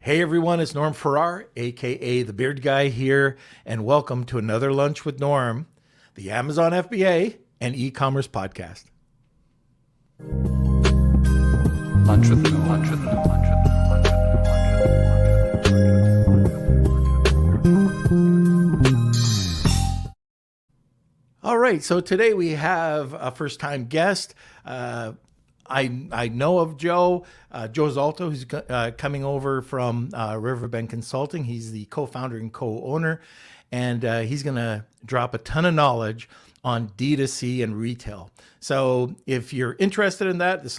Hey everyone, it's Norm Farrar, aka the Beard Guy here, and welcome to another Lunch with Norm, the Amazon FBA and e-commerce podcast. Lunch with Norm. Lunch with Norm. Lunch with Norm. All right, so today we have a first-time guest. I know of Joe Zalta, who's coming over from Riverbend Consulting. He's the co-founder and co-owner, and he's going to drop a ton of knowledge on D2C and retail. So if you're interested in that, this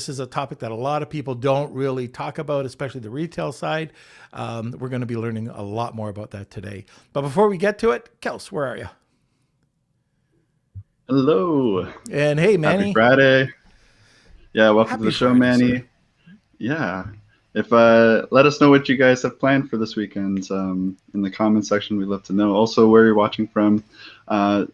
is a topic that a lot of people don't really talk about, especially the retail side. We're going to be learning a lot more about that today. But before we get to it, Kels, where are you? Hello. And hey, Manny. Happy Friday. Yeah, welcome to the show, Friday, Manny. Sir. Yeah. If let us know what you guys have planned for this weekend in the comment section. We'd love to know. Also, where you're watching from.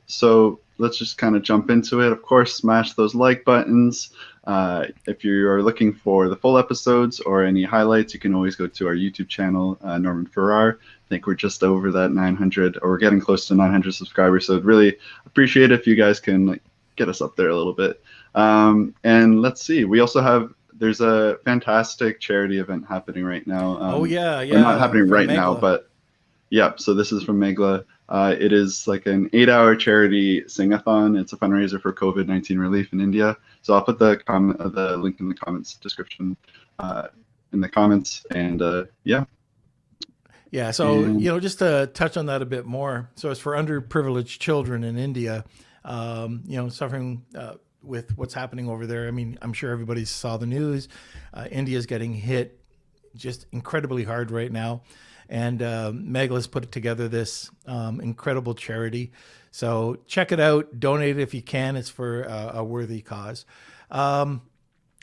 So let's just kind of jump into it. Of course, smash those like buttons. If you are looking for the full episodes or any highlights, you can always go to our YouTube channel, Norman Farrar. I think we're just over that 900, or we're getting close to 900 subscribers. So I'd really appreciate it if you guys can get us up there a little bit. And let's see, we also there's a fantastic charity event happening right now. Yeah. Not happening right Megla. now, but yeah, so this is from Megla. It is like an 8-hour charity sing-a-thon. It's a fundraiser for COVID-19 relief in India. So I'll put the link in the comments description, in the comments, and yeah. Yeah, so, just to touch on that a bit more. So it's for underprivileged children in India, suffering with what's happening over there. I mean, I'm sure everybody saw the news. India's getting hit just incredibly hard right now. And Megla's put together this incredible charity. So check it out. Donate it if you can. It's for a worthy cause. All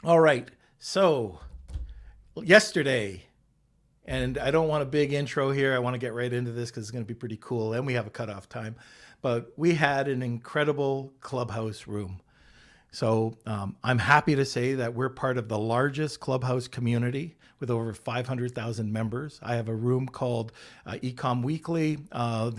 right. So yesterday, and I don't want a big intro here. I want to get right into this because it's going to be pretty cool. And we have a cutoff time. But we had an incredible clubhouse room. So I'm happy to say that we're part of the largest clubhouse community with over 500,000 members. I have a room called Ecom Weekly, learn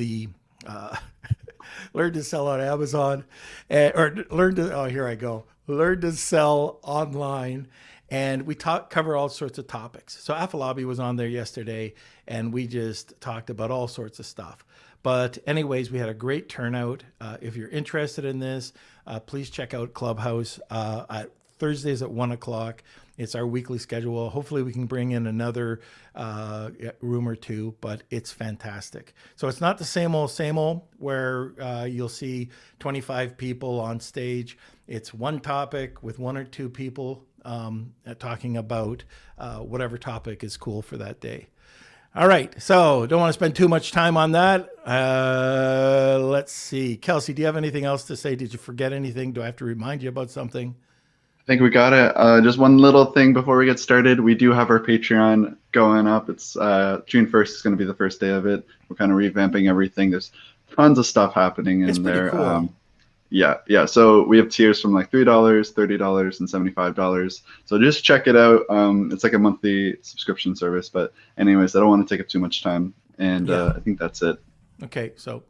to sell on Amazon, learn to sell online. And we cover all sorts of topics. So Afalabi was on there yesterday, and we just talked about all sorts of stuff. But anyways, we had a great turnout. If you're interested in this, please check out Clubhouse at Thursdays at 1 o'clock. It's our weekly schedule. Hopefully we can bring in another room or two, but it's fantastic. So it's not the same old where you'll see 25 people on stage. It's one topic with one or two people talking about whatever topic is cool for that day. All right, so don't want to spend too much time on that. Let's see. Kelsey, do you have anything else to say? Did you forget anything? Do I have to remind you about something? I think we got it. Just one little thing before we get started. We do have our Patreon going up. It's June 1st is going to be the first day of it. We're kind of revamping everything. There's tons of stuff happening in there. Cool. Yeah. So we have tiers from like $3, $30, and $75. So just check it out. It's like a monthly subscription service. But anyways, I don't want to take up too much time. And I think that's it. Okay, so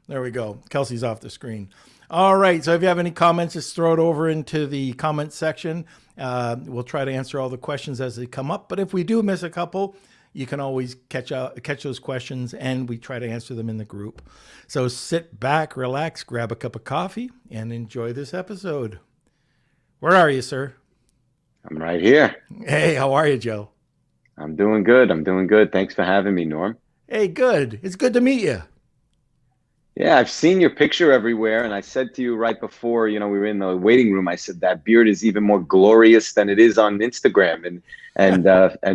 there we go. Kelsey's off the screen. All right, so if you have any comments, just throw it over into the comment section. We'll try to answer all the questions as they come up. But if we do miss a couple, you can always catch those questions, and we try to answer them in the group. So sit back, relax, grab a cup of coffee, and enjoy this episode. Where are you, sir? I'm right here. Hey, how are you, Joe? I'm doing good. Thanks for having me, Norm. Hey, good. It's good to meet you. Yeah, I've seen your picture everywhere, and I said to you right before, we were in the waiting room, I said that beard is even more glorious than it is on Instagram and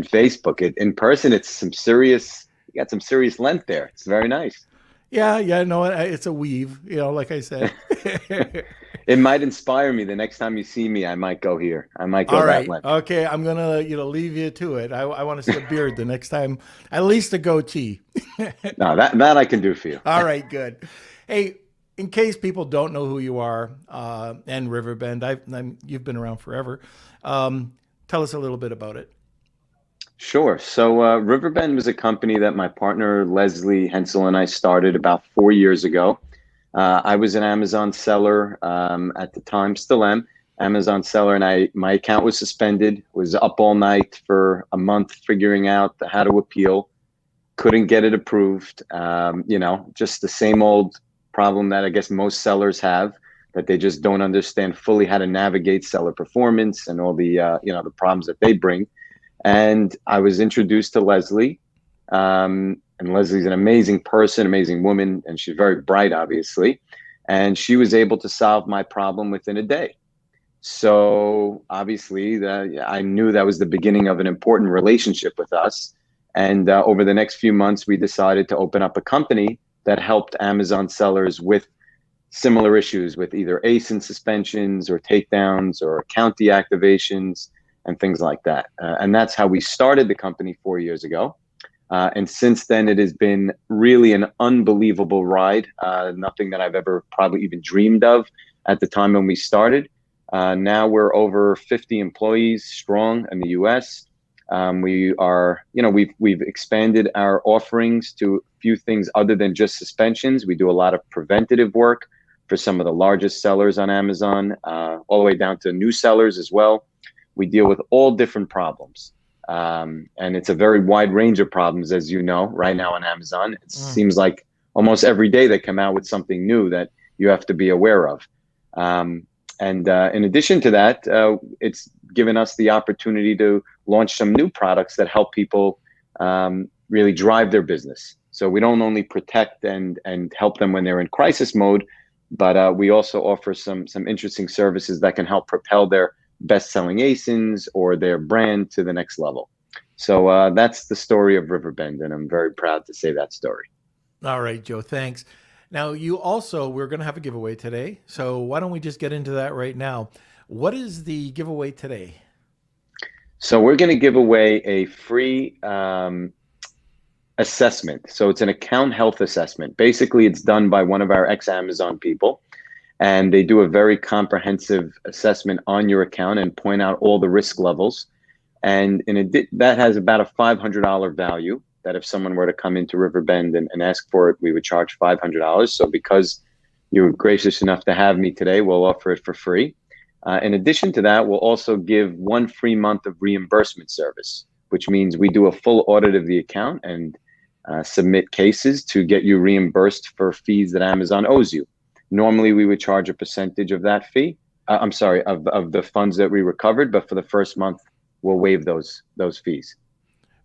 Facebook. In person, you got some serious length there. It's very nice. Yeah, no, it's a weave, like I said. It might inspire me. The next time you see me, I might go here. I might go All that right. length. Okay, I'm gonna leave you to it. I want to see a beard the next time, at least a goatee. No, that I can do for you. All right, good. Hey, in case people don't know who you are, and Riverbend, you've been around forever. Tell us a little bit about it. Sure. So Riverbend was a company that my partner Leslie Hensel and I started about 4 years ago. I was an Amazon seller at the time, still am Amazon seller, and my account was suspended. Was up all night for a month figuring out how to appeal. Couldn't get it approved. Just the same old problem that I guess most sellers have, that they just don't understand fully how to navigate seller performance and all the the problems that they bring. And I was introduced to Leslie. And Leslie's an amazing person, amazing woman, and she's very bright, obviously. And she was able to solve my problem within a day. So obviously, I knew that was the beginning of an important relationship with us. And over the next few months, we decided to open up a company that helped Amazon sellers with similar issues with either ASIN suspensions or takedowns or account deactivations and things like that. And that's how we started the company 4 years ago. And since then, it has been really an unbelievable ride. Nothing that I've ever probably even dreamed of at the time when we started. Now we're over 50 employees strong in the U.S. We are, we've expanded our offerings to a few things other than just suspensions. We do a lot of preventative work for some of the largest sellers on Amazon, all the way down to new sellers as well. We deal with all different problems. And it's a very wide range of problems, as you know, right now on Amazon. It seems like almost every day they come out with something new that you have to be aware of. And in addition to that, it's given us the opportunity to launch some new products that help people really drive their business. So we don't only protect and help them when they're in crisis mode, but we also offer some interesting services that can help propel their best-selling ASINs or their brand to the next level. So that's the story of Riverbend, and I'm very proud to say that story. All right, Joe, thanks. Now, we're going to have a giveaway today. So why don't we just get into that right now? What is the giveaway today? So we're going to give away a free assessment. So it's an account health assessment. Basically, it's done by one of our ex-Amazon people. And they do a very comprehensive assessment on your account and point out all the risk levels. And that has about a $500 value, that if someone were to come into Riverbend and ask for it, we would charge $500. So because you were gracious enough to have me today, we'll offer it for free. In addition to that, we'll also give 1 free month of reimbursement service, which means we do a full audit of the account and submit cases to get you reimbursed for fees that Amazon owes you. Normally, we would charge a percentage of that fee. Of the funds that we recovered, but for the first month, we'll waive those fees.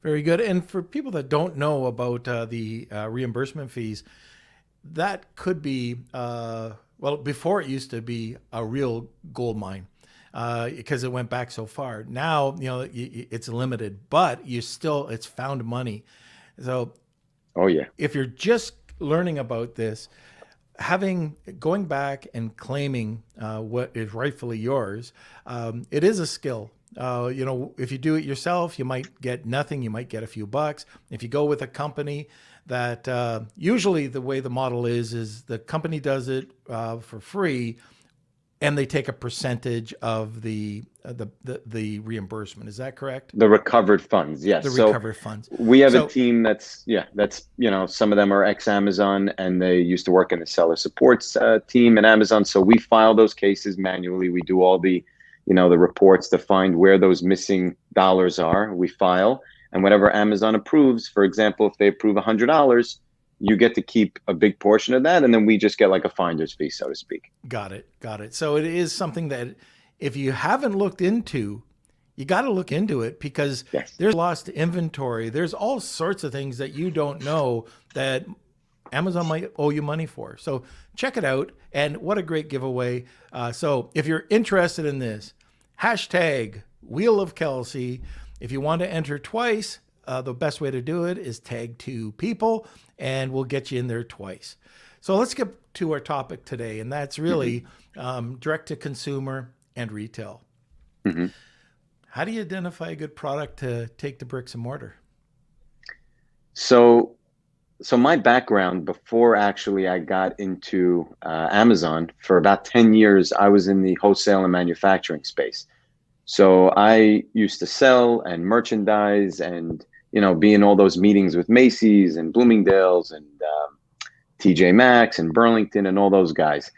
Very good. And for people that don't know about the reimbursement fees, that could be, before it used to be a real gold mine because it went back so far. Now, it's limited, but it's found money. So, oh yeah, if you're just learning about this, going back and claiming what is rightfully yours, it is a skill. If you do it yourself, you might get nothing. You might get a few bucks. If you go with a company that usually the way the model is the company does it for free, and they take a percentage of the reimbursement. Is that correct? The recovered funds, yes. The recovered funds. We have a team that's some of them are ex-Amazon and they used to work in the seller supports team at Amazon. So we file those cases manually. We do all the reports to find where those missing dollars are. We file, and whatever Amazon approves, for example, if they approve $100, you get to keep a big portion of that, and then we just get like a finder's fee, so to speak. Got it. So it is something that if you haven't looked into, you got to look into it, because there's lost inventory. There's all sorts of things that you don't know that Amazon might owe you money for. So check it out. And what a great giveaway. So if you're interested in this, hashtag Wheel of Kelsey. If you want to enter twice, the best way to do it is tag 2 people, and we'll get you in there twice. So let's get to our topic today, and that's really direct to consumer and retail. Mm-hmm. How do you identify a good product to take to bricks and mortar? So my background, before actually I got into Amazon, for about 10 years, I was in the wholesale and manufacturing space. So I used to sell and merchandise and, be in all those meetings with Macy's and Bloomingdale's and TJ Maxx and Burlington and all those guys.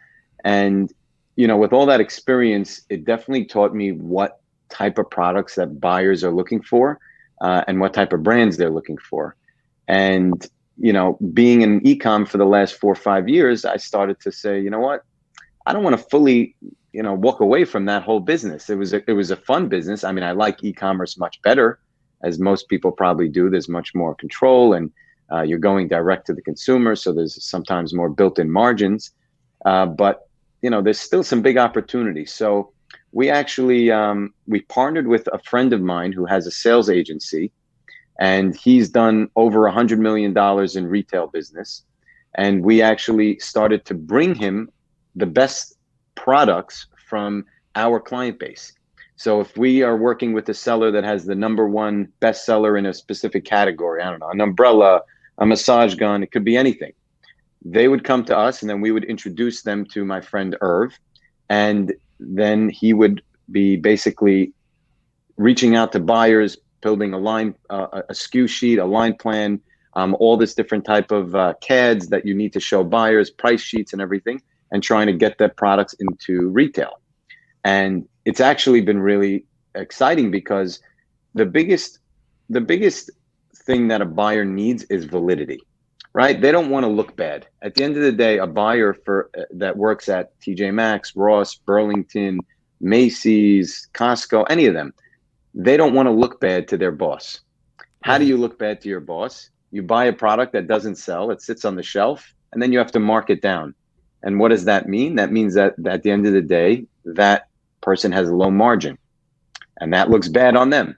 And, with all that experience, it definitely taught me what type of products that buyers are looking for, and what type of brands they're looking for. And, being in e-com for the last 4 or 5 years, I started to say, you know what, I don't want to fully, walk away from that whole business. It was a fun business. I mean, I like e-commerce much better, as most people probably do. There's much more control, and you're going direct to the consumer. So there's sometimes more built-in margins, but there's still some big opportunities. So we actually, we partnered with a friend of mine who has a sales agency, and he's done over $100 million in retail business. And we actually started to bring him the best products from our client base. So if we are working with a seller that has the #1 bestseller in a specific category, I don't know, an umbrella, a massage gun, it could be anything, they would come to us, and then we would introduce them to my friend Irv. And then he would be basically reaching out to buyers, building a line, a SKU sheet, a line plan, all this different type of CADs that you need to show buyers, price sheets and everything, and trying to get that products into retail. And it's actually been really exciting, because the biggest thing that a buyer needs is validity, right? They don't want to look bad. At the end of the day, a buyer that works at TJ Maxx, Ross, Burlington, Macy's, Costco, any of them, they don't want to look bad to their boss. How do you look bad to your boss? You buy a product that doesn't sell, it sits on the shelf, and then you have to mark it down. And what does that mean? That means that at the end of the day, that person has a low margin, and that looks bad on them.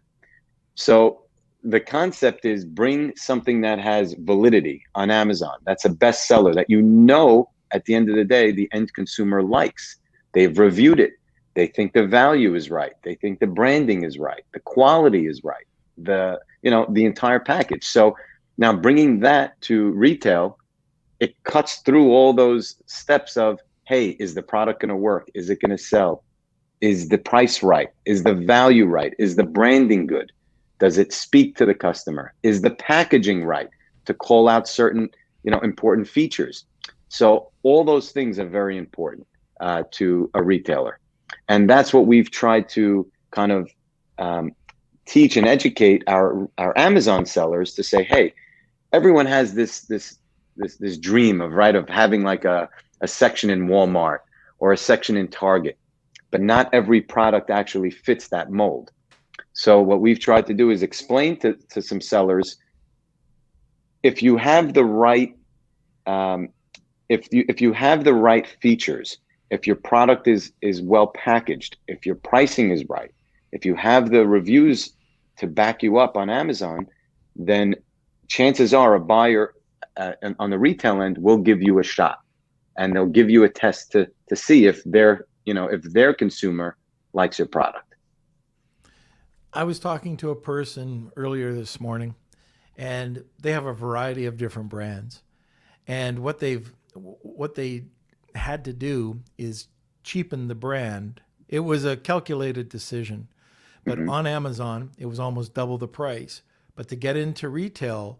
So the concept is, bring something that has validity on Amazon. That's a bestseller that, at the end of the day, the end consumer likes. They've reviewed it. They think the value is right. They think the branding is right. The quality is right. The entire package. So now bringing that to retail, it cuts through all those steps of, hey, is the product going to work? Is it going to sell? Is the price right? Is the value right? Is the branding good? Does it speak to the customer? Is the packaging right to call out certain, important features? So all those things are very important to a retailer. And that's what we've tried to kind of teach and educate our Amazon sellers to say, hey, everyone has this dream of having like a section in Walmart or a section in Target, but not every product actually fits that mold. So what we've tried to do is explain to some sellers, if you have the right, if you have the right features, if your product is well packaged, if your pricing is right, if you have the reviews to back you up on Amazon, then chances are a buyer on the retail end will give you a shot, and they'll give you a test to see if their consumer likes your product. I was talking to a person earlier this morning, and they have a variety of different brands. And what they had to do is cheapen the brand. It was a calculated decision, but on Amazon, it was almost double the price. But to get into retail,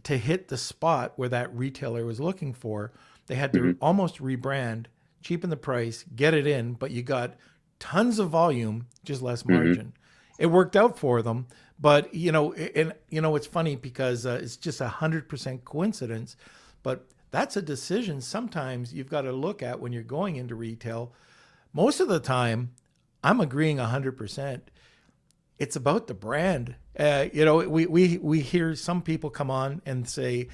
to hit the spot where that retailer was looking for, they had to almost rebrand, cheapen the price, get it in, but you got tons of volume, just less margin. It worked out for them, but it's funny because it's just 100% coincidence, but that's a decision sometimes you've got to look at when you're going into retail. Most of the time, I'm agreeing 100%. It's about the brand. We hear some people come on and say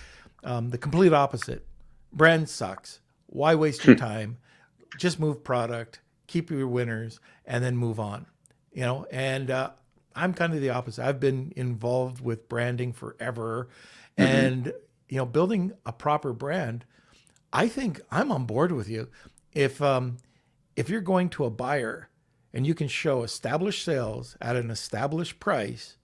the complete opposite. Brand sucks. Why waste your time? Just move product, keep your winners, and then move on. And I'm kind of the opposite. I've been involved with branding forever, and building a proper brand. I think I'm on board with you. If you're going to a buyer and you can show established sales at an established price,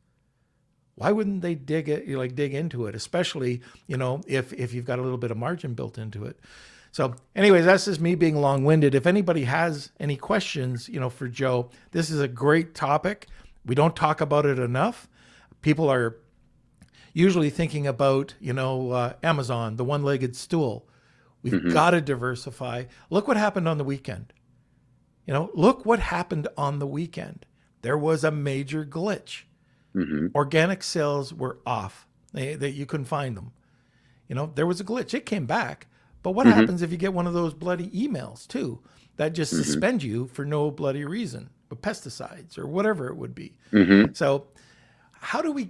why wouldn't they dig into it? Especially if you've got a little bit of margin built into it. So anyways, that's just me being long-winded. If anybody has any questions, for Joe, this is a great topic. We don't talk about it enough. People are usually thinking about, Amazon, the one-legged stool. We've got to diversify. Look what happened on the weekend. Look what happened on the weekend. There was a major glitch. Organic sales were off. You couldn't find them. There was a glitch. It came back. But what happens if you get one of those bloody emails too that just suspend you for no bloody reason, or pesticides or whatever it would be? So how do we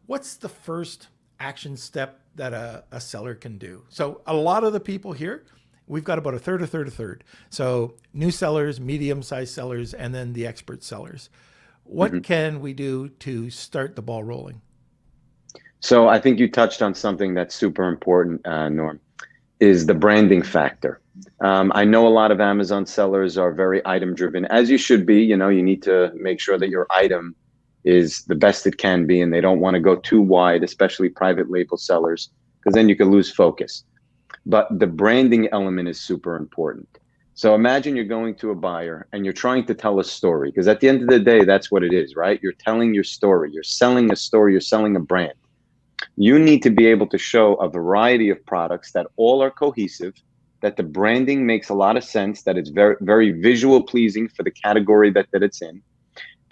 what's the first action step that a seller can do? So a lot of the people here, we've got about a third. So new sellers, medium-sized sellers, and then the expert sellers. What can we do to start the ball rolling? So I think you touched on something that's super important, Norm, is the branding factor. I know a lot of Amazon sellers are very item driven, as you should be. You need to make sure that your item is the best it can be, and they don't want to go too wide, especially private label sellers, because then you could lose focus. But the branding element is super important. So imagine you're going to a buyer and you're trying to tell a story, because at the end of the day, that's what it is, right? You're telling your story. You're selling a story. You're selling a brand. You need to be able to show a variety of products that all are cohesive, that the branding makes a lot of sense, that it's very, very visual pleasing for the category that it's in,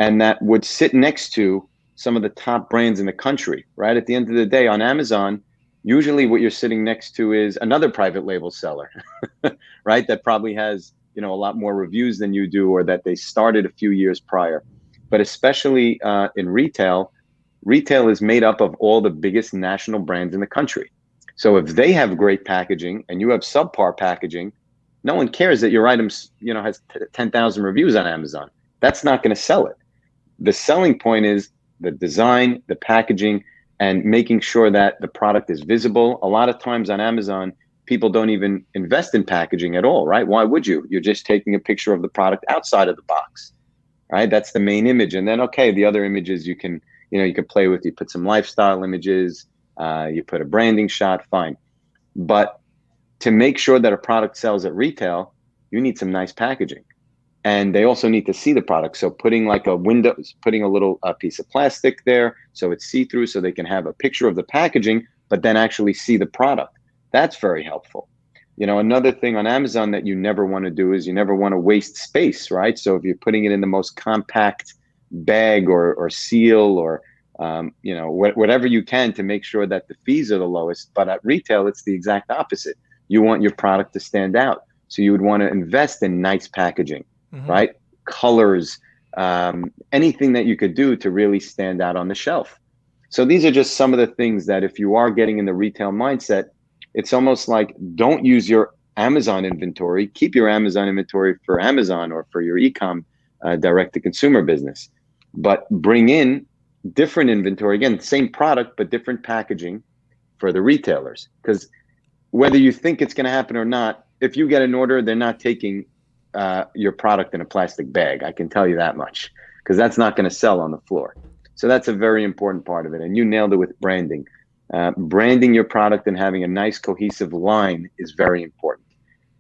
and that would sit next to some of the top brands in the country, right? At the end of the day, on Amazon, usually what you're sitting next to is another private label seller, right? That probably has, a lot more reviews than you do, or that they started a few years prior. But especially in retail is made up of all the biggest national brands in the country. So if they have great packaging and you have subpar packaging, no one cares that your item, has 10,000 reviews on Amazon. That's not going to sell it. The selling point is the design, the packaging, and making sure that the product is visible. A lot of times on Amazon, people don't even invest in packaging at all, right? Why would you? You're just taking a picture of the product outside of the box, right? That's the main image. And then, okay, the other images you can play with. You put some lifestyle images, you put a branding shot, fine. But to make sure that a product sells at retail, you need some nice packaging. And they also need to see the product. So putting like a little piece of plastic there so it's see-through, so they can have a picture of the packaging, but then actually see the product. That's very helpful. Another thing on Amazon that you never want to do is you never want to waste space, right? So if you're putting it in the most compact bag or seal or whatever you can to make sure that the fees are the lowest. But at retail, it's the exact opposite. You want your product to stand out. So you would want to invest in nice packaging, right? Colors, anything that you could do to really stand out on the shelf. So these are just some of the things that if you are getting in the retail mindset, it's almost like don't use your Amazon inventory. Keep your Amazon inventory for Amazon or for your e-com direct-to-consumer business. But bring in different inventory, again, same product, but different packaging for the retailers. Because whether you think it's going to happen or not, if you get an order, they're not taking your product in a plastic bag. I can tell you that much, because that's not going to sell on the floor. So that's a very important part of it. And you nailed it with branding. Branding your product and having a nice cohesive line is very important.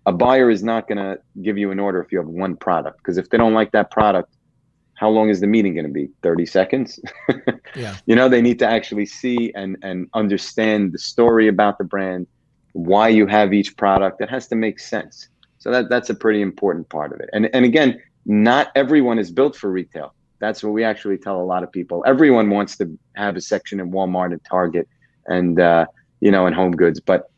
A buyer is not going to give you an order if you have one product, because if they don't like that product, how long is the meeting going to be? 30 seconds? Yeah. They need to actually see and understand the story about the brand, why you have each product. It has to make sense. So that's a pretty important part of it. And again, not everyone is built for retail. That's what we actually tell a lot of people. Everyone wants to have a section in Walmart and Target and and Home Goods. But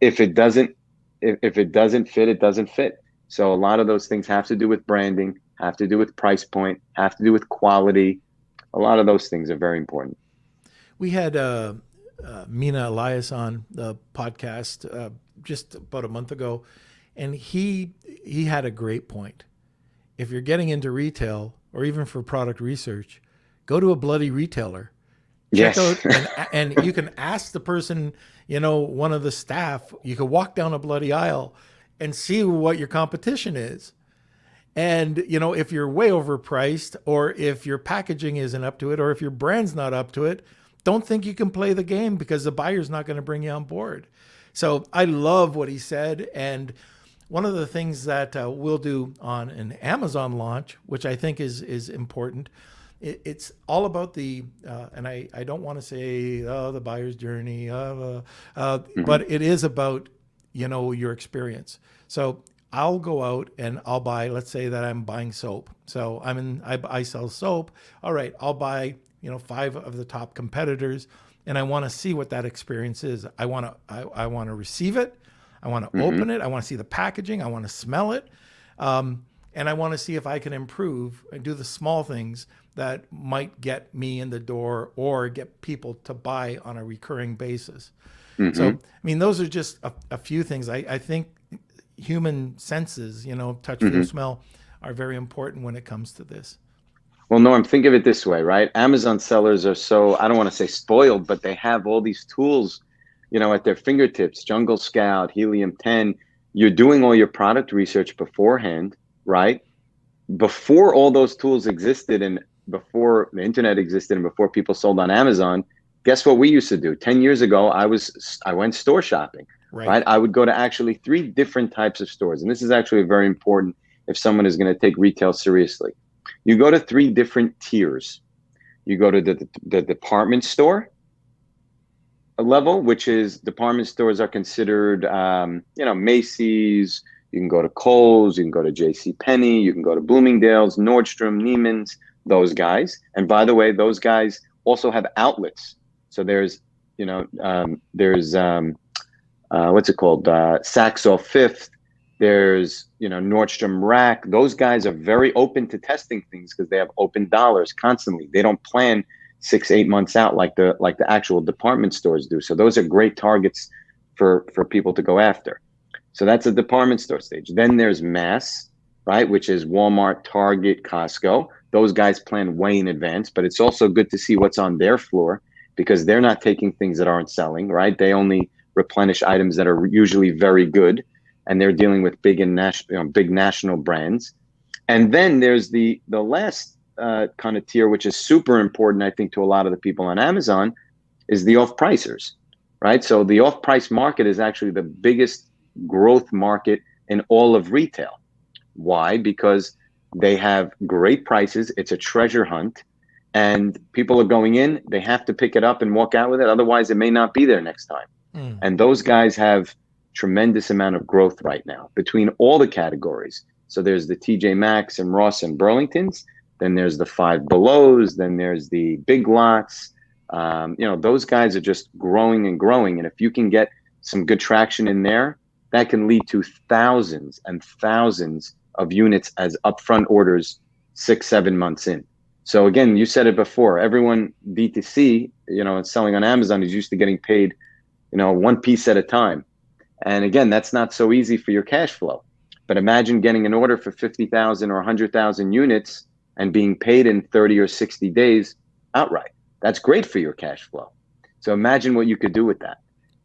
if it doesn't fit, it doesn't fit. So a lot of those things have to do with branding, have to do with price point, have to do with quality. A lot of those things are very important. We had Mina Elias on the podcast just about a month ago, and he had a great point. If you're getting into retail or even for product research, go to a bloody retailer. Check Yes. out, and you can ask the person, one of the staff, you can walk down a bloody aisle and see what your competition is. And, if you're way overpriced, or if your packaging isn't up to it, or if your brand's not up to it, don't think you can play the game, because the buyer's not going to bring you on board. So I love what he said. And one of the things that we'll do on an Amazon launch, which I think is important, it's all about the, and I don't want to say, the buyer's journey, but it is about, your experience. So I'll go out and I'll buy, let's say that I'm buying soap. So I sell soap. All right, I'll buy, 5 of the top competitors, and I want to see what that experience is. I want to receive it. I want to open it. I want to see the packaging. I want to smell it. And I want to see if I can improve and do the small things that might get me in the door or get people to buy on a recurring basis. So, those are just a few things. I think human senses, touch, feel, smell, are very important when it comes to this. Well, Norm, think of it this way, right? Amazon sellers are so, I don't want to say spoiled, but they have all these tools, at their fingertips, Jungle Scout, Helium 10. You're doing all your product research beforehand, right? Before all those tools existed and before the internet existed and before people sold on Amazon, guess what we used to do? 10 years ago, I went store shopping, right? I would go to actually 3 different types of stores. And this is actually very important if someone is going to take retail seriously. You go to 3 different tiers. You go to the department store level, which is department stores are considered, Macy's. You can go to Kohl's, you can go to JCPenney, you can go to Bloomingdale's, Nordstrom, Neiman's, those guys. And by the way, those guys also have outlets. So there's, what's it called? Saks Off Fifth. There's, Nordstrom Rack. Those guys are very open to testing things because they have open dollars constantly. They don't plan 6-8 months out like the actual department stores do. So those are great targets for people to go after. So that's a department store stage. Then there's mass, right, which is Walmart, Target, Costco. Those guys plan way in advance, but it's also good to see what's on their floor because they're not taking things that aren't selling, right? They only replenish items that are usually very good, and they're dealing with big national brands. And then there's the last kind of tier, which is super important, I think, to a lot of the people on Amazon, is the off-pricers, right? So the off-price market is actually the biggest growth market in all of retail. Why? Because they have great prices. It's a treasure hunt, and people are going in. They have to pick it up and walk out with it. Otherwise, it may not be there next time. And those guys have tremendous amount of growth right now between all the categories. So there's the TJ Maxx and Ross and Burlington's. Then there's the Five Belows. Then there's the Big Lots. Those guys are just growing and growing. And if you can get some good traction in there, that can lead to thousands and thousands of units as upfront orders 6-7 months in. So again, you said it before, everyone D2C, and selling on Amazon is used to getting paid, one piece at a time. And again, that's not so easy for your cash flow. But imagine getting an order for 50,000 or 100,000 units and being paid in 30 or 60 days outright. That's great for your cash flow. So imagine what you could do with that.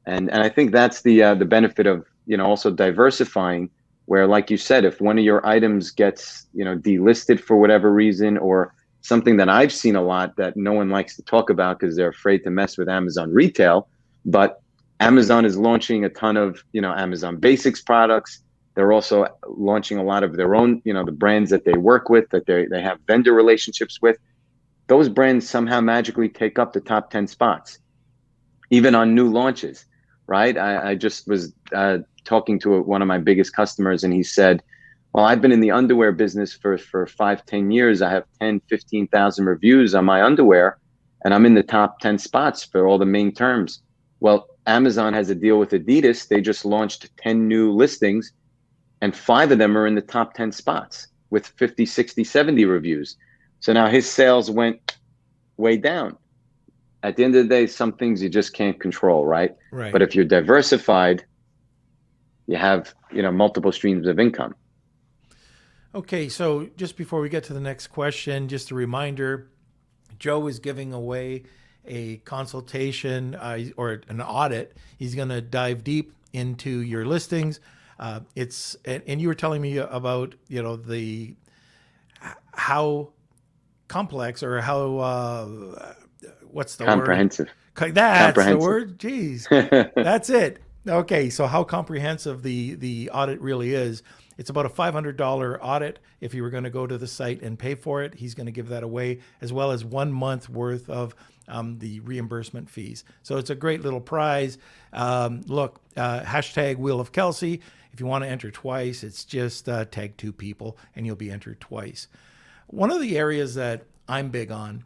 And I think that's the benefit of, also diversifying, where, like you said, if one of your items gets, delisted for whatever reason, or something that I've seen a lot that no one likes to talk about because they're afraid to mess with Amazon retail, but Amazon is launching a ton of, Amazon Basics products. They're also launching a lot of their own, the brands that they work with, that they have vendor relationships with. Those brands somehow magically take up the top 10 spots, even on new launches, right? I just was talking to one of my biggest customers, and he said, well, I've been in the underwear business for 5-10 years. I have 10-15,000 reviews on my underwear, and I'm in the top 10 spots for all the main terms. Well, Amazon has a deal with Adidas. They just launched 10 new listings, and 5 of them are in the top 10 spots with 50, 60, 70 reviews. So now his sales went way down. At the end of the day, some things you just can't control, right? Right. But if you're diversified, you have, multiple streams of income. Okay, so just before we get to the next question, just a reminder, Joe is giving away a consultation or an audit. He's going to dive deep into your listings. And you were telling me about, the how complex or how what's the comprehensive word? That's the word. Jeez, that's it. Okay, so how comprehensive the audit really is. It's about a $500 audit. If you were going to go to the site and pay for it, he's going to give that away, as well as 1 month worth of the reimbursement fees. So it's a great little prize. Look, hashtag Wheel of Kelsey. If you want to enter twice, it's just tag 2 people and you'll be entered twice. One of the areas that I'm big on,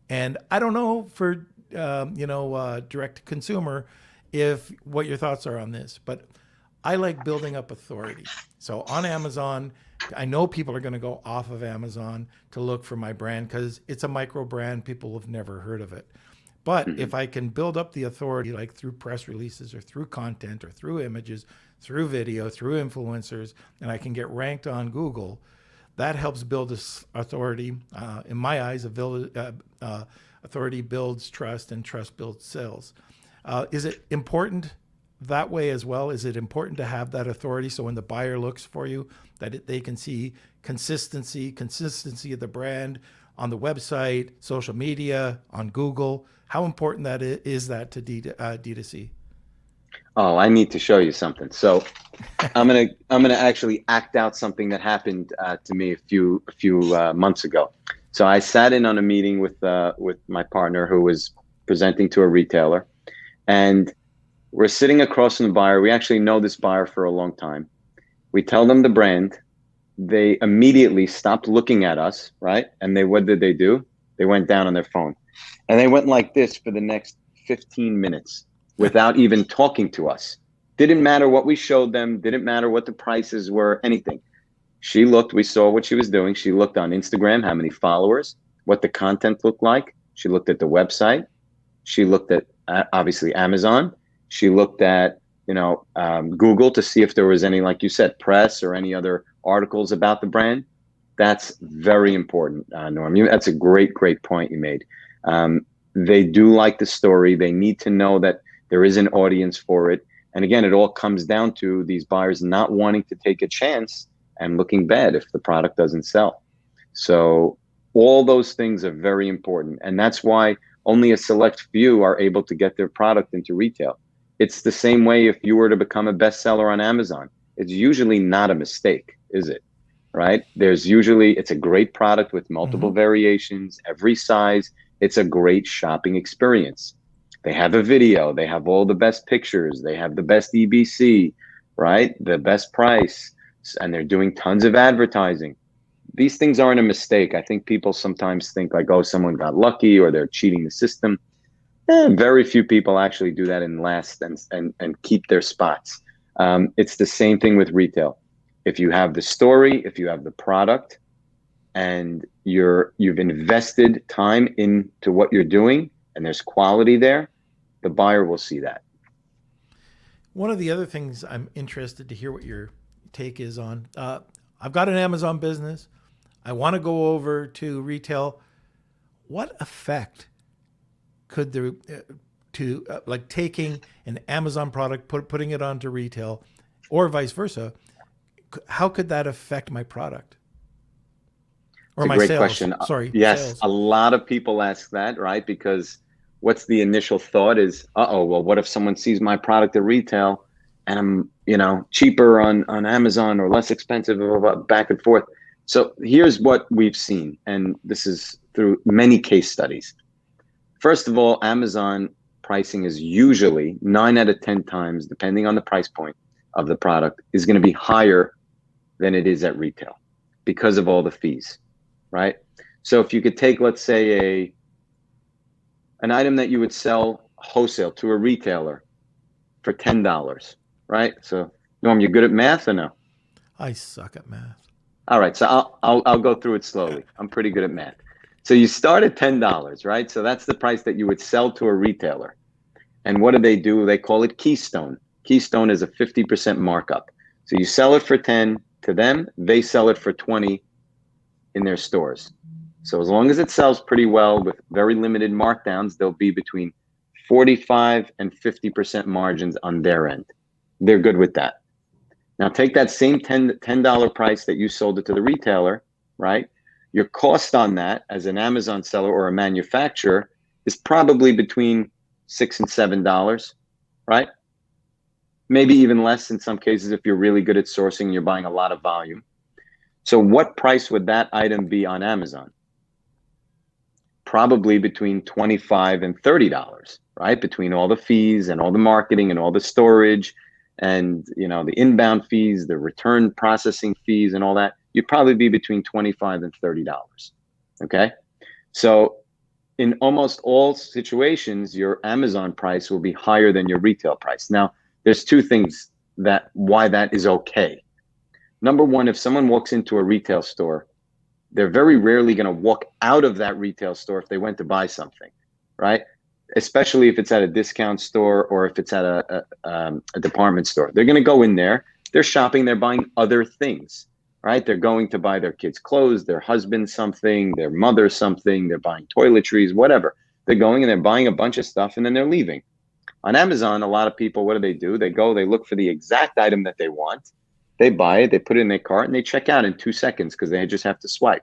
and I don't know for direct to consumer, if what your thoughts are on this, but I like building up authority. So on Amazon, I know people are going to go off of Amazon to look for my brand because it's a micro brand. People have never heard of it. But if I can build up the authority, like through press releases or through content or through images, through video, through influencers, and I can get ranked on Google, that helps build this authority. In my eyes, authority builds trust, and trust builds sales. Is it important that way as well? Is it important to have that authority so when the buyer looks for you, that they can see consistency of the brand on the website, social media, on Google? How important that is that to D2C? Oh, I need to show you something. So I'm gonna actually act out something that happened to me a few months ago. So I sat in on a meeting with my partner who was presenting to a retailer, and we're sitting across from the buyer. We actually know this buyer for a long time. We tell them the brand. They immediately stopped looking at us, right? And what did they do? They went down on their phone. And they went like this for the next 15 minutes without even talking to us. Didn't matter what we showed them. Didn't matter what the prices were, anything. She looked, we saw what she was doing. She looked on Instagram, how many followers, what the content looked like. She looked at the website. She looked at, obviously, Amazon. She looked at, Google to see if there was any, like you said, press or any other articles about the brand. That's very important, Norm. That's a great point you made. They do like the story. They need to know that there is an audience for it. And again, it all comes down to these buyers not wanting to take a chance and looking bad if the product doesn't sell. So all those things are very important. And that's why only a select few are able to get their product into retail. It's the same way if you were to become a bestseller on Amazon. It's usually not a mistake, is it? Right? It's a great product with multiple variations, every size. It's a great shopping experience. They have a video, they have all the best pictures, they have the best EBC, right? The best price, and they're doing tons of advertising. These things aren't a mistake. I think people sometimes think like, oh, someone got lucky or they're cheating the system. Very few people actually do that and last and keep their spots. It's the same thing with retail. If you have the story, if you have the product, and you've invested time into what you're doing, and there's quality there, the buyer will see that. One of the other things I'm interested to hear what your take is on, I've got an Amazon business. I want to go over to retail. What effect could like taking an Amazon product, putting it onto retail, or vice versa, how could that affect my product? Or my great sales? Question. Sorry. Yes, sales. A lot of people ask that, right? Because what's the initial thought is, well, what if someone sees my product at retail and I'm, cheaper on Amazon or less expensive, back and forth. So here's what we've seen, and this is through many case studies. First of all, Amazon pricing is usually 9 out of 10 times, depending on the price point of the product, is going to be higher than it is at retail because of all the fees, right? So if you could take, let's say, an item that you would sell wholesale to a retailer for $10, right? So, Norm, you're good at math or no? I suck at math. All right, so I'll go through it slowly. I'm pretty good at math. So you start at $10, right? So that's the price that you would sell to a retailer. And what do? They call it Keystone. Keystone is a 50% markup. So you sell it for 10 to them, they sell it for 20 in their stores. So as long as it sells pretty well with very limited markdowns, they'll be between 45 and 50% margins on their end. They're good with that. Now take that same $10 price that you sold it to the retailer, right? Your cost on that as an Amazon seller or a manufacturer is probably between $6 and $7, right? maybe even less in some cases if you're really good at sourcing and you're buying a lot of volume. So what price would that item be on Amazon? Probably between $25 and $30, right? Between all the fees and all the marketing and all the storage and, you know, the inbound fees, the return processing fees and all that, you'd probably be between $25 and $30. Okay. So in almost all situations, your Amazon price will be higher than your retail price. Now, there's two things that why that is okay. Number one, if someone walks into a retail store, they're very rarely going to walk out of that retail store if they went to buy something, right? Especially if it's at a discount store or if it's at a department store. They're going to go in there, they're shopping, they're buying other things, right? They're going to buy their kids' clothes, their husband something, their mother something, they're buying toiletries, whatever. They're going and they're buying a bunch of stuff and then they're leaving. On Amazon, a lot of people, what do? They go, they look for the exact item that they want. They buy it, they put it in their cart, and they check out in 2 seconds because they just have to swipe.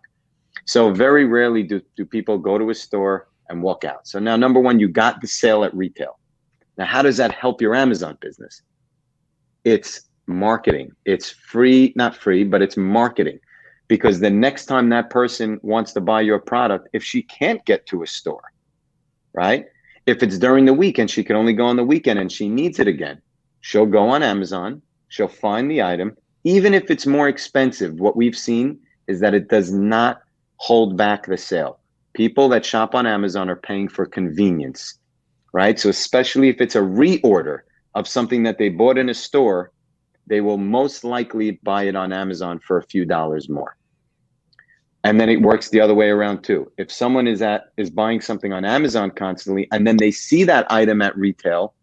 So very rarely do people go to a store and walk out. So now, number one, you got the sale at retail. Now, how does that help your Amazon business? It's marketing. It's free, not free, but it's marketing. Because the next time that person wants to buy your product, if she can't get to a store, right? If it's during the week and she can only go on the weekend and she needs it again, she'll go on Amazon, she'll find the item. Even if it's more expensive, what we've seen is that it does not hold back the sale. People that shop on Amazon are paying for convenience, right? So especially if it's a reorder of something that they bought in a store, they will most likely buy it on Amazon for a few dollars more. And then it works the other way around too. If someone is buying something on Amazon constantly and then they see that item at retail,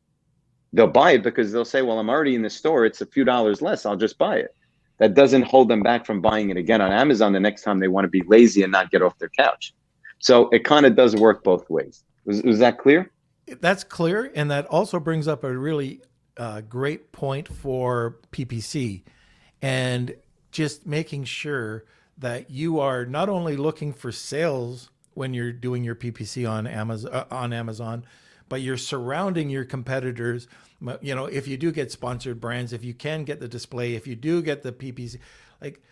they'll buy it because they'll say, well, I'm already in the store. It's a few dollars less. I'll just buy it. That doesn't hold them back from buying it again on Amazon the next time they want to be lazy and not get off their couch. So it kind of does work both ways. Was that clear? That's clear. And that also brings up a really great point for PPC and just making sure that you are not only looking for sales when you're doing your PPC on Amazon, but you're surrounding your competitors. You know, if you do get sponsored brands, if you can get the display, if you do get the PPC, like,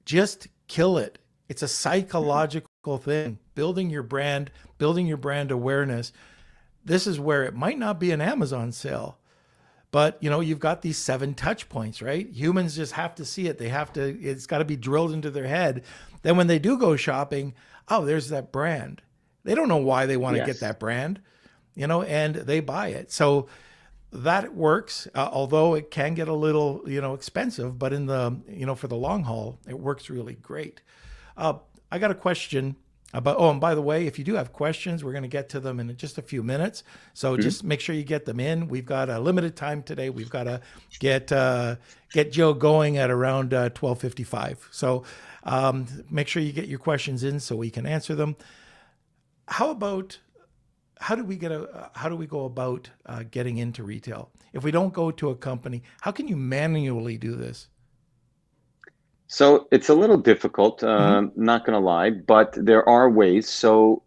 just kill it. It's a psychological thing. Building your brand awareness. This is where it might not be an Amazon sale, but you know, you've got these 7 touch points, right? Humans just have to see it. It's got to be drilled into their head. Then when they do go shopping, oh, there's that brand. They don't know why they want to get that brand, you know, and they buy it. So that works, although it can get a little, you know, expensive, but in the, you know, for the long haul, it works really great. I got a question about, and by the way, if you do have questions, we're going to get to them in just a few minutes. So just make sure you get them in. We've got a limited time today. We've got to get Joe going at around 12:55. So make sure you get your questions in so we can answer them. How do we go about getting into retail? If we don't go to a company, how can you manually do this? So it's a little difficult, not going to lie, but there are ways. So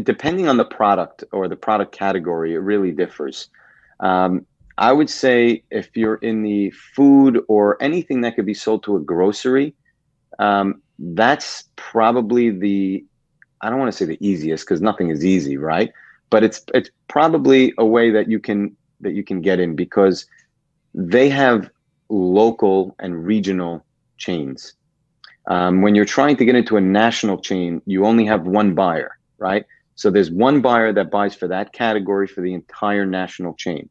depending on the product or the product category, it really differs. I would say if you're in the food or anything that could be sold to a grocery, that's probably I don't want to say the easiest because nothing is easy, right? But it's probably a way that you can get in because they have local and regional chains. When you're trying to get into a national chain, you only have one buyer, right? So there's one buyer that buys for that category for the entire national chain.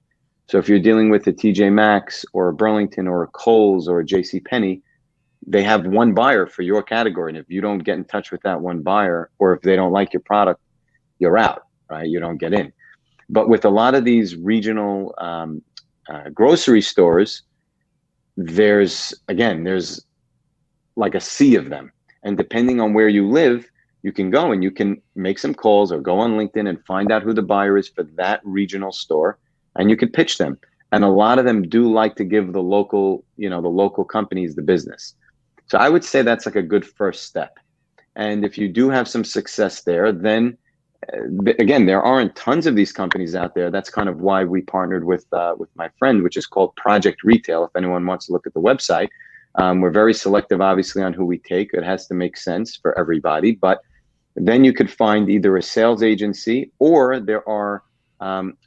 So if you're dealing with a TJ Maxx or a Burlington or a Kohl's or a JCPenney, they have one buyer for your category. And if you don't get in touch with that one buyer, or if they don't like your product, you're out, right? You don't get in. But with a lot of these regional grocery stores, there's like a sea of them. And depending on where you live, you can go and you can make some calls or go on LinkedIn and find out who the buyer is for that regional store, and you can pitch them. And a lot of them do like to give the local companies the business. So I would say that's like a good first step. And if you do have some success there, then again, there aren't tons of these companies out there. That's kind of why we partnered with my friend, which is called Project Retail. If anyone wants to look at the website, we're very selective, obviously, on who we take. It has to make sense for everybody. But then you could find either a sales agency, or there are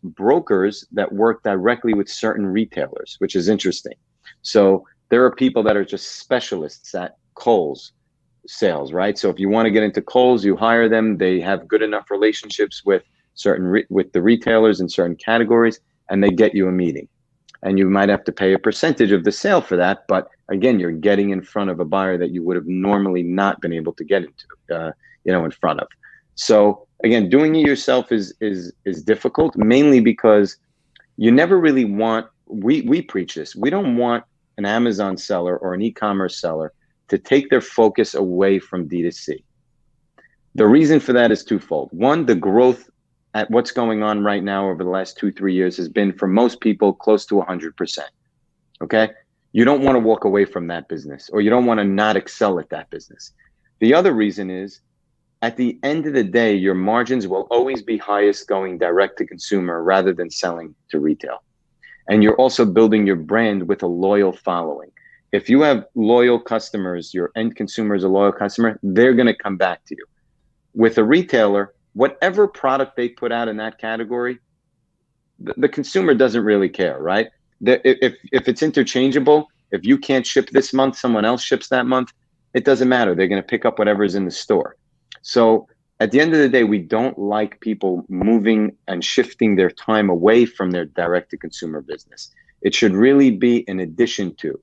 brokers that work directly with certain retailers, which is interesting. So there are people that are just specialists at Kohl's sales, right? So if you want to get into Kohl's, you hire them. They have good enough relationships with with the retailers in certain categories, and they get you a meeting. And you might have to pay a percentage of the sale for that, but again, you're getting in front of a buyer that you would have normally not been able to get into, in front of. So again, doing it yourself is difficult, mainly because you never really want. We preach this. We don't want an Amazon seller or an e-commerce seller to take their focus away from D2C. The reason for that is twofold. One, the growth at what's going on right now over the last 2-3 years has been, for most people, close to 100%. Okay? You don't want to walk away from that business, or you don't want to not excel at that business. The other reason is, at the end of the day, your margins will always be highest going direct to consumer rather than selling to retail. And you're also building your brand with a loyal following. If you have loyal customers, your end consumer is a loyal customer, they're going to come back to you. With a retailer, whatever product they put out in that category, the consumer doesn't really care, right? If it's interchangeable, if you can't ship this month, someone else ships that month, it doesn't matter. They're going to pick up whatever's in the store. So at the end of the day, we don't like people moving and shifting their time away from their direct-to-consumer business. It should really be an addition to.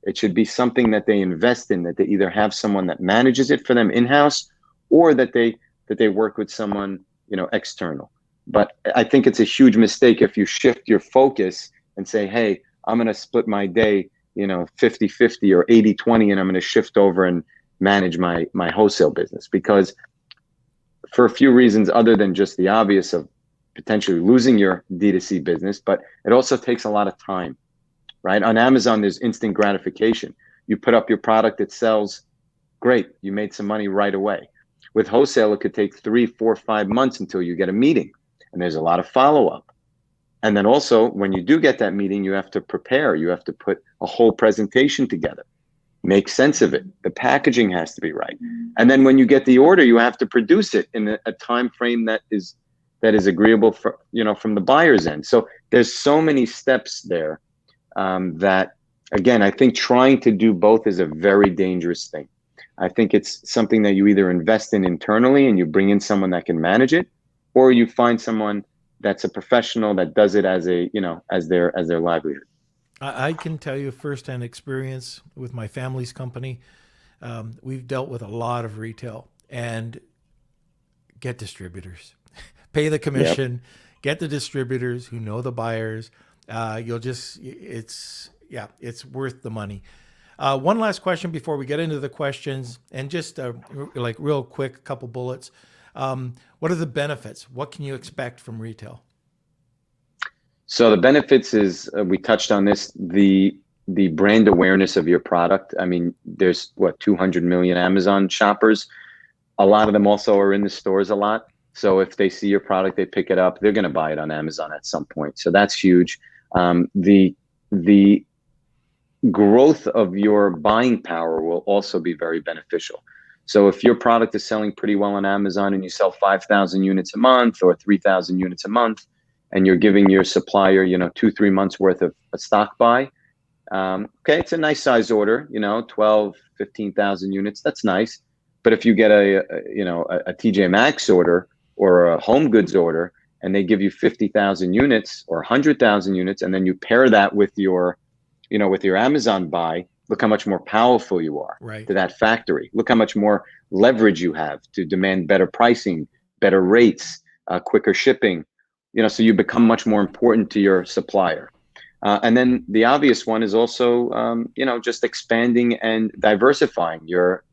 It should be something that they invest in, that they either have someone that manages it for them in-house, or that they work with someone, external. But I think it's a huge mistake if you shift your focus and say, hey, I'm going to split my day, 50-50 or 80-20, and I'm going to shift over and manage my wholesale business. Because for a few reasons, other than just the obvious of potentially losing your D2C business, but it also takes a lot of time. Right? On Amazon, there's instant gratification. You put up your product, it sells, great. You made some money right away. With wholesale, it could take 3, 4, 5 months until you get a meeting. And there's a lot of follow-up. And then also, when you do get that meeting, you have to prepare. You have to put a whole presentation together. Make sense of it. The packaging has to be right. And then when you get the order, you have to produce it in a time frame that is agreeable for, from the buyer's end. So there's so many steps there. That, again, I think trying to do both is a very dangerous thing. I think it's something that you either invest in internally and you bring in someone that can manage it, or you find someone that's a professional that does it as as their livelihood. I can tell you firsthand experience with my family's company. We've dealt with a lot of retail, and get distributors, pay the commission, get the distributors who know the buyers. It's worth the money. One last question before we get into the questions, and just like real quick, couple bullets. What are the benefits? What can you expect from retail? So the benefits is, we touched on this, the brand awareness of your product. I mean, there's 200 million Amazon shoppers. A lot of them also are in the stores a lot. So if they see your product, they pick it up, they're going to buy it on Amazon at some point. So that's huge. The growth of your buying power will also be very beneficial. So if your product is selling pretty well on Amazon and you sell 5,000 units a month or 3,000 units a month, and you're giving your supplier, 2-3 months worth of a stock buy, okay, it's a nice size order, 12, 15,000 units, that's nice. But if you get a TJ Maxx order or a home goods order, and they give you 50,000 units or 100,000 units, and then you pair that with your Amazon buy, look how much more powerful you are to that factory. Look how much more leverage you have to demand better pricing, better rates, quicker shipping. So you become much more important to your supplier. And then the obvious one is also, just expanding and diversifying your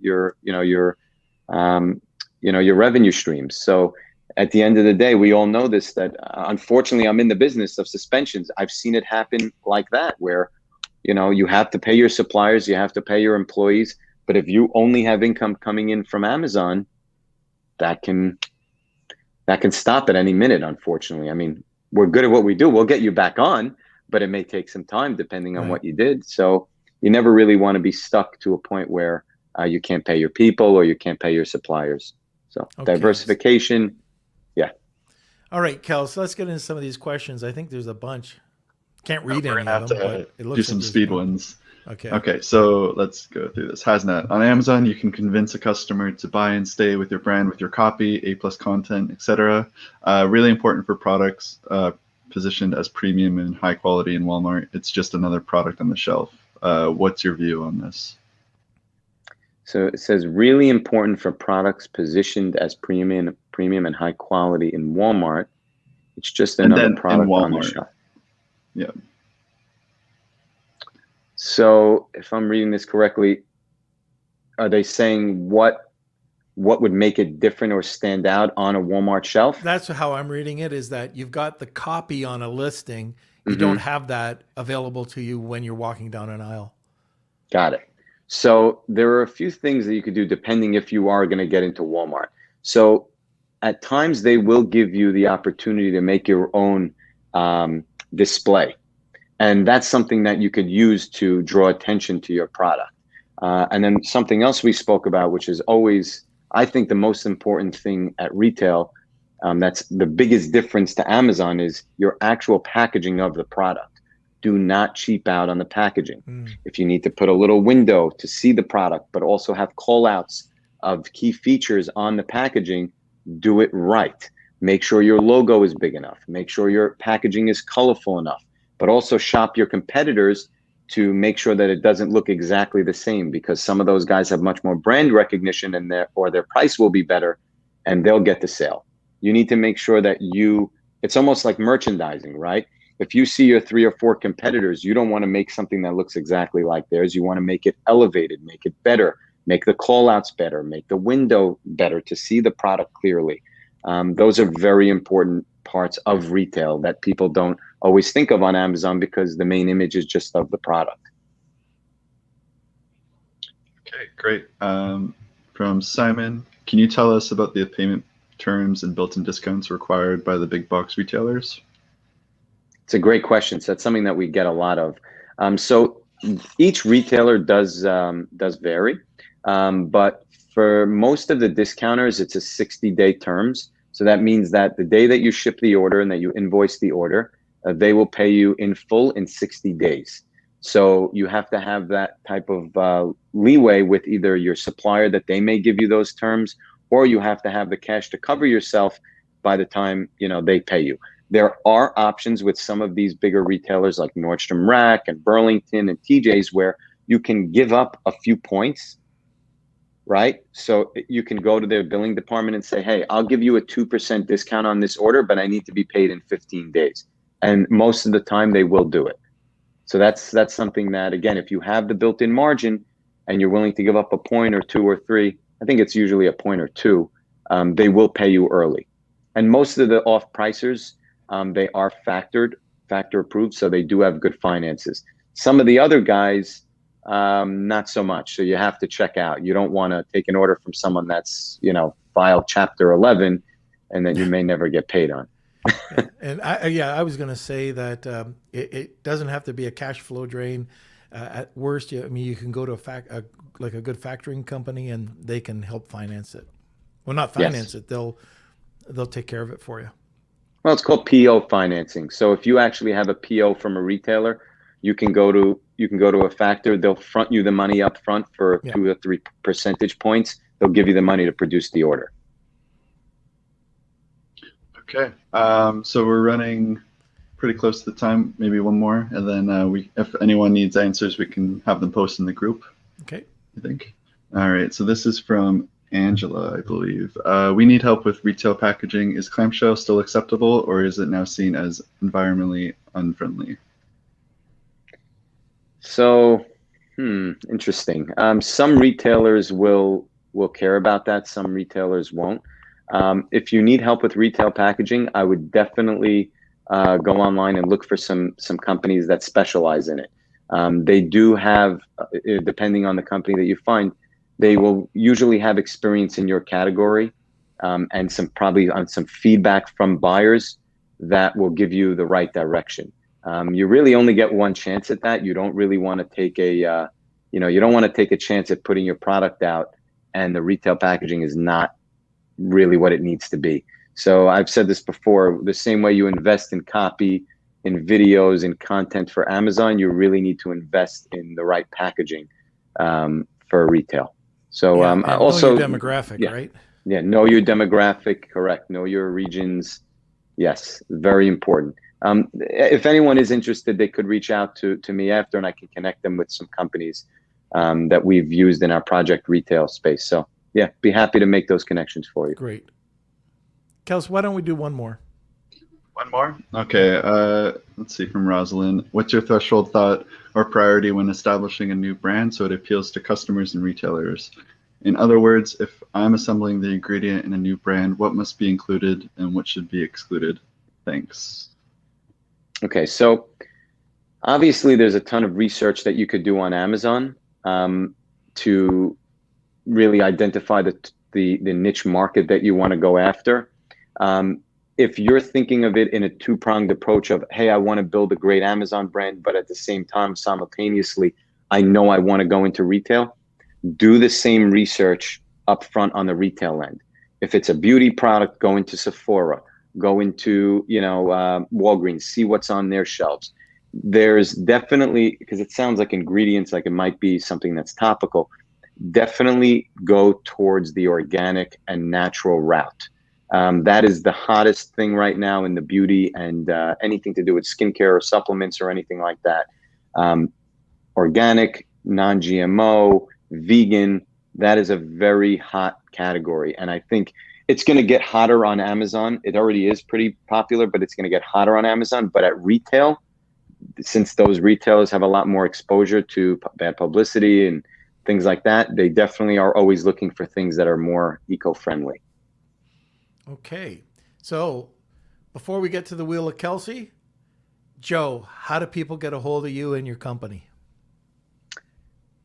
revenue streams. So at the end of the day, we all know this, that unfortunately I'm in the business of suspensions. I've seen it happen like that, where, you have to pay your suppliers, you have to pay your employees. But if you only have income coming in from Amazon, that can that can stop at any minute, unfortunately. I mean, we're good at what we do. We'll get you back on, but it may take some time depending on Right. what you did. So you never really want to be stuck to a point where you can't pay your people or you can't pay your suppliers. So Okay. diversification, yeah. All right, Kel, so let's get into some of these questions. I think there's a bunch. Can't read We're any gonna of have them, to but it looks do like some there's a speed bunch. ones. Okay. Okay, so let's go through this. Haznet. On Amazon, you can convince a customer to buy and stay with your brand, with your copy, A+ content, etc. Really important for products positioned as premium and high quality in Walmart. It's just another product on the shelf. What's your view on this? So it says really important for products positioned as premium and high quality in Walmart. It's just And another then in product on the Walmart. shelf. Yeah. So if I'm reading this correctly, are they saying what would make it different or stand out on a Walmart shelf? That's how I'm reading it, is that you've got the copy on a listing. You Mhm. don't have that available to you when you're walking down an aisle. Got it. So there are a few things that you could do depending if you are going to get into Walmart. So at times they will give you the opportunity to make your own display. And that's something that you could use to draw attention to your product. And then something else we spoke about, which is always, I think, the most important thing at retail, that's the biggest difference to Amazon, is your actual packaging of the product. Do not cheap out on the packaging. If you need to put a little window to see the product, but also have call outs of key features on the packaging, do it right. Make sure your logo is big enough. Make sure your packaging is colorful enough, but also shop your competitors to make sure that it doesn't look exactly the same, because some of those guys have much more brand recognition and their price will be better and they'll get the sale. You need to make sure that it's almost like merchandising, right? If you see your 3 or 4 competitors, you don't want to make something that looks exactly like theirs. You want to make it elevated, make it better, make the call outs better, make the window better to see the product clearly. Those are very important parts of retail that people don't always think of on Amazon, because the main image is just of the product. Okay, great. From Simon, can you tell us about the payment terms and built-in discounts required by the big box retailers? It's a great question. So that's something that we get a lot of. So each retailer does vary, but for most of the discounters, it's a 60-day terms. So that means that the day that you ship the order and that you invoice the order, they will pay you in full in 60 days. So you have to have that type of leeway with either your supplier that they may give you those terms, or you have to have the cash to cover yourself by the time they pay you. There are options with some of these bigger retailers like Nordstrom Rack and Burlington and TJ's where you can give up a few points, right? So you can go to their billing department and say, hey, I'll give you a 2% discount on this order, but I need to be paid in 15 days. And most of the time they will do it. So that's something that, again, if you have the built-in margin and you're willing to give up a point or 2 or 3, I think it's usually a point or 2, they will pay you early. And most of the off-pricers, they are factor approved, so they do have good finances. Some of the other guys, not so much. So you have to check out. You don't want to take an order from someone that's, filed Chapter 11 and that you may never get paid on. And I was going to say that it doesn't have to be a cash flow drain. At worst, you can go to a good factoring company and they can help finance it. Well, not finance it. They'll take care of it for you. Well, it's called PO financing. So if you actually have a PO from a retailer, you can go to a factor. They'll front you the money up front for 2 or 3 percentage points. They'll give you the money to produce the order. Okay, so we're running pretty close to the time. Maybe one more, and then if anyone needs answers, we can have them post in the group. Okay. I think. All right. So this is from Angela, I believe. We need help with retail packaging. Is clamshell still acceptable, or is it now seen as environmentally unfriendly? So, interesting. Some retailers will care about that. Some retailers won't. If you need help with retail packaging, I would definitely go online and look for some companies that specialize in it. They do have, depending on the company that you find, they will usually have experience in your category. and probably on some feedback from buyers that will give you the right direction. You really only get one chance at that. You don't really want to take you don't want to take a chance at putting your product out and the retail packaging is not really what it needs to be. So I've said this before, the same way you invest in copy, in videos, in content for Amazon, you really need to invest in the right packaging for retail. So also know your demographic, right? Yeah, know your demographic, correct. Know your regions. Yes, very important. If anyone is interested, they could reach out to me after and I can connect them with some companies that we've used in our project retail space. So yeah, be happy to make those connections for you. Great. Kels, why don't we do one more? One more? Okay. Let's see, from Rosalind. What's your threshold thought or priority when establishing a new brand so it appeals to customers and retailers? In other words, if I'm assembling the ingredient in a new brand, what must be included and what should be excluded? Thanks. Okay, so obviously there's a ton of research that you could do on Amazon to really identify the niche market that you want to go after. If you're thinking of it in a two-pronged approach of, hey, I want to build a great Amazon brand, but at the same time, simultaneously, I know I want to go into retail, do the same research up front on the retail end. If it's a beauty product, go into Sephora, go into Walgreens, see what's on their shelves. There's definitely, because it sounds like ingredients, like it might be something that's topical, definitely go towards the organic and natural route. That is the hottest thing right now in the beauty and anything to do with skincare or supplements or anything like that. Organic, non-GMO, vegan, that is a very hot category. And I think it's going to get hotter on Amazon. It already is pretty popular, but it's going to get hotter on Amazon. But at retail, since those retailers have a lot more exposure to bad publicity and things like that, they definitely are always looking for things that are more eco-friendly. Okay. So before we get to the Wheel of Kelsey, Joe, how do people get a hold of you and your company?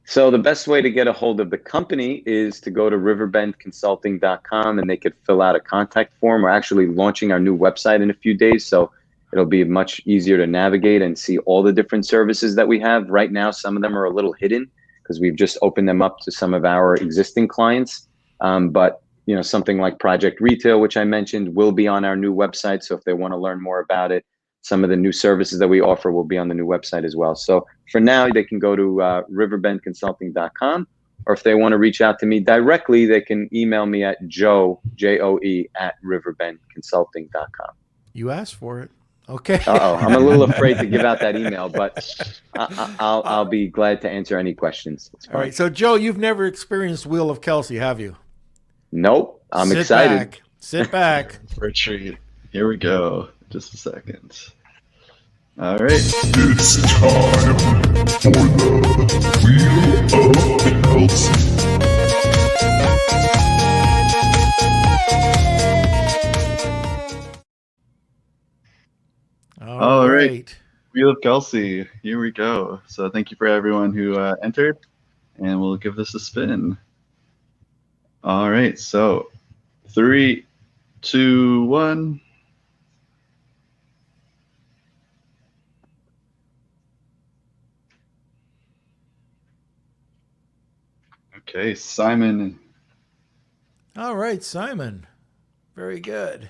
So the best way to get a hold of the company is to go to riverbendconsulting.com and they could fill out a contact form. We're actually launching our new website in a few days, so it'll be much easier to navigate and see all the different services that we have. Right now, some of them are a little hidden because we've just opened them up to some of our existing clients. But something like Project Retail, which I mentioned, will be on our new website. So if they want to learn more about it, some of the new services that we offer will be on the new website as well. So for now, they can go to riverbendconsulting.com, or if they want to reach out to me directly, they can email me at Joe, at riverbendconsulting.com. You asked for it. Okay. I'm a little afraid to give out that email, but I'll be glad to answer any questions. All right. So Joe, you've never experienced Wheel of Kelsey, have you? Nope. I'm excited. Sit back. For a treat. Here we go. Just a second. All right. It's time for the Wheel of Kelsey. All right. Wheel of Kelsey. Here we go. So thank you for everyone who entered, and we'll give this a spin. All right. So 3, 2, 1. Okay, Simon. All right, Simon. Very good.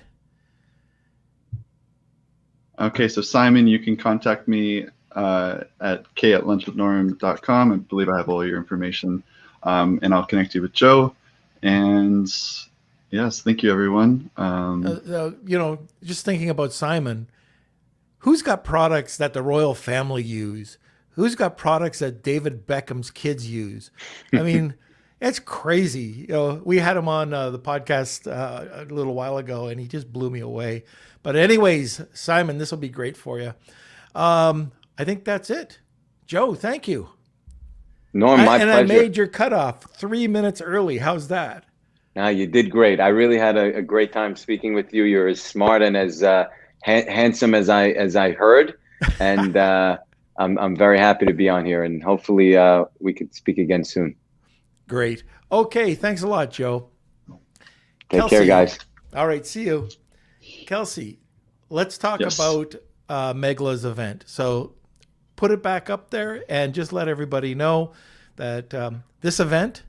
Okay, so Simon, you can contact me at k@lunchwithnorm.com. I believe I have all your information, and I'll connect you with Joe. And yes, thank you, everyone. Just thinking about Simon, who's got products that the royal family use? Who's got products that David Beckham's kids use? I mean, it's crazy. We had him on the podcast a little while ago, and he just blew me away. But anyways, Simon, this will be great for you. I think that's it. Joe, thank you. Norm, my pleasure. And I made your cutoff 3 minutes early. How's that? No, you did great. I really had a great time speaking with you. You're as smart and as handsome as I heard, and I'm very happy to be on here. And hopefully we could speak again soon. Great. Okay, thanks a lot, Joe. Take care, guys. All right, see you. Kelsey, let's talk Yes. about Megla's event. So put it back up there and just let everybody know that this event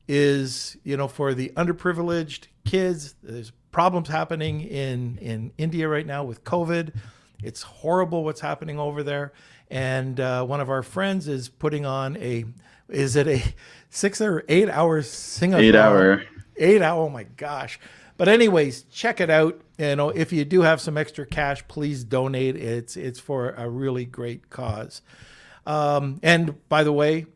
is, for the underprivileged kids. There's problems happening in India right now with COVID. It's horrible what's happening over there. And one of our friends is putting on a 6 or 8 hour sing-a-thon? 8 hour. 8 hour, oh my gosh. But anyways, check it out. If you do have some extra cash, please donate. It's for a really great cause. And by the way,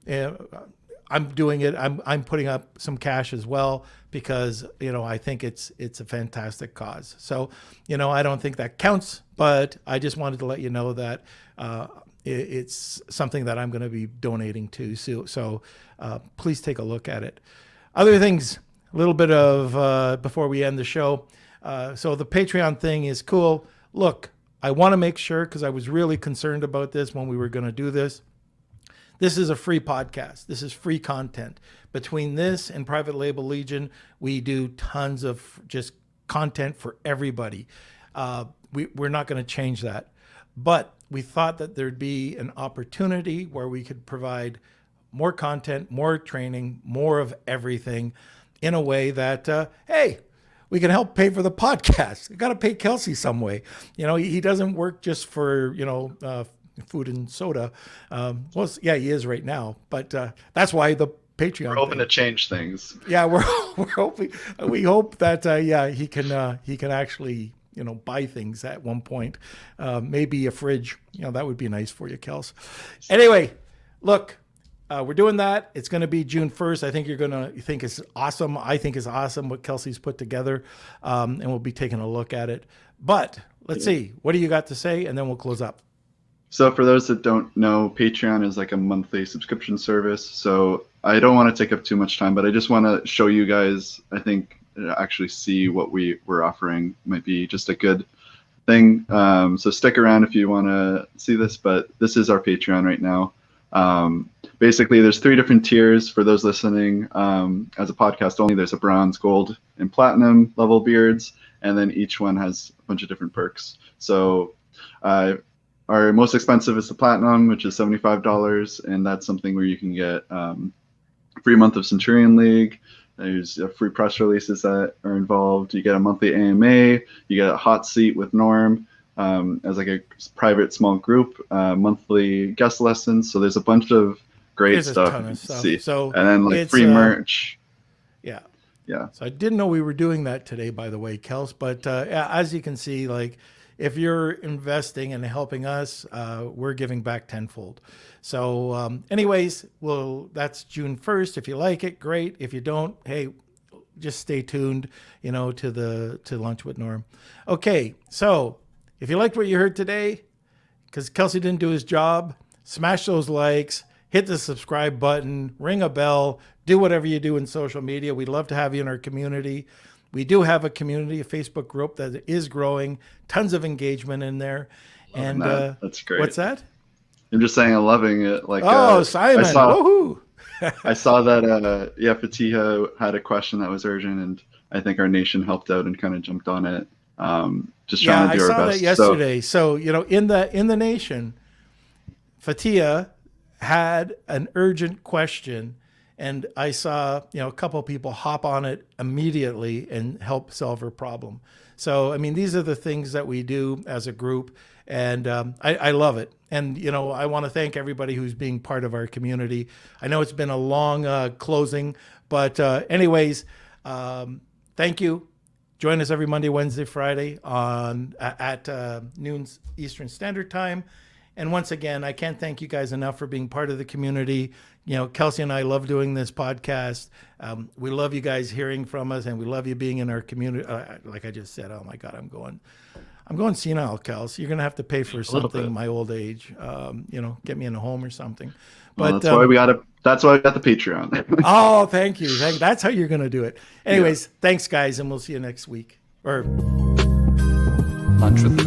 I'm doing it. I'm putting up some cash as well because I think it's a fantastic cause. So I don't think that counts, but I just wanted to let you know that it's something that I'm going to be donating to. So please take a look at it. Other things. A little bit of before we end the show. So the Patreon thing is cool. Look, I want to make sure, because I was really concerned about this when we were going to do this. This is a free podcast. This is free content. Between this and Private Label Legion, we do tons of just content for everybody. We're not going to change that. But we thought that there'd be an opportunity where we could provide more content, more training, more of everything, in a way that, hey, we can help pay for the podcast. We got to pay Kelsey some way. He doesn't work just for, food and soda. Well, yeah, he is right now, but that's why the Patreon. We're hoping to change things. Yeah, we're hoping. We hope that he can actually buy things at one point. Maybe a fridge. That would be nice for you, Kels. Anyway, look. We're doing that. It's going to be June 1st. I think you're going to think it's awesome. I think it's awesome what Kelsey's put together, and we'll be taking a look at it. But let's see. What do you got to say? And then we'll close up. So for those that don't know, Patreon is like a monthly subscription service. So I don't want to take up too much time, but I just want to show you guys, I think, actually see what we're offering might be just a good thing. So stick around if you want to see this, but this is our Patreon right now. Basically, there's 3 different tiers for those listening as a podcast only. There's a bronze, gold, and platinum level beards, and then each one has a bunch of different perks. So our most expensive is the platinum, which is $75, and that's something where you can get free month of Centurion League. There's free press releases that are involved. You get a monthly AMA. You get a hot seat with Norm. As like a private small group, monthly guest lessons. So there's a bunch of great stuff you can see. So and then like free merch. Yeah. Yeah. So I didn't know we were doing that today, by the way, Kels. But as you can see, like if you're investing and helping us, we're giving back tenfold. So anyways, that's June 1st. If you like it, great. If you don't, hey, just stay tuned, to Lunch with Norm. Okay. So if you liked what you heard today, because Kelsey didn't do his job, smash those likes, hit the subscribe button, ring a bell, do whatever you do in social media. We'd love to have you in our community. We do have a community, a Facebook group that is growing, tons of engagement in there. And that's great. What's that? I'm just saying I'm loving it. Like Simon, woohoo! I saw that Fatiha had a question that was urgent, and I think our nation helped out and kind of jumped on it. Just trying to do our best. I saw that yesterday. So in the nation, Fatia had an urgent question, and I saw a couple of people hop on it immediately and help solve her problem. So I mean, these are the things that we do as a group, and I love it. And I want to thank everybody who's being part of our community. I know it's been a long closing, but anyways, thank you. Join us every Monday, Wednesday, Friday at noon Eastern Standard Time. And once again, I can't thank you guys enough for being part of the community. Kelsey and I love doing this podcast. We love you guys hearing from us, and we love you being in our community. Like I just said, oh my God, I'm going senile, Kels. You're gonna have to pay for something in my old age. Get me in a home or something. But that's why we got the Patreon. Oh, thank you. That's how you're gonna do it. Anyways, thanks guys, and we'll see you next week. Or Lunch with